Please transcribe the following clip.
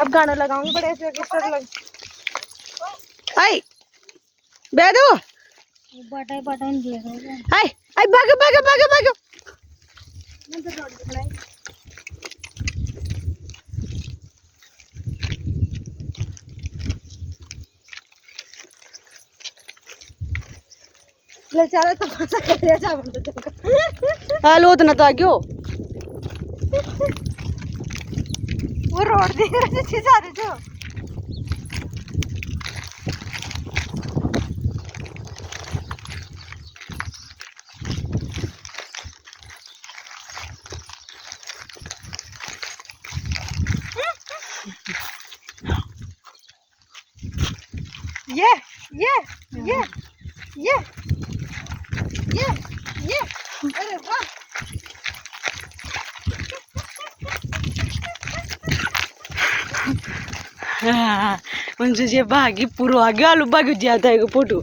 अब गाना लगाऊंगी बड़े ऐसे ऑर्केस्ट्रा लग आई बैठो बटाई बटन दिया आई आई भागो भागो भागो भागो मैं तो रोड पे खड़ा है ले चलो तो मजा कर लिया जा बंद तो हेलो तो ना तो आगे वो रोड देख रहे थे जा रहे जो ये ये ये ये ये अरे वाह म्हणजे जे भागी पूर्व आगे आलू भागी जाता है फोटो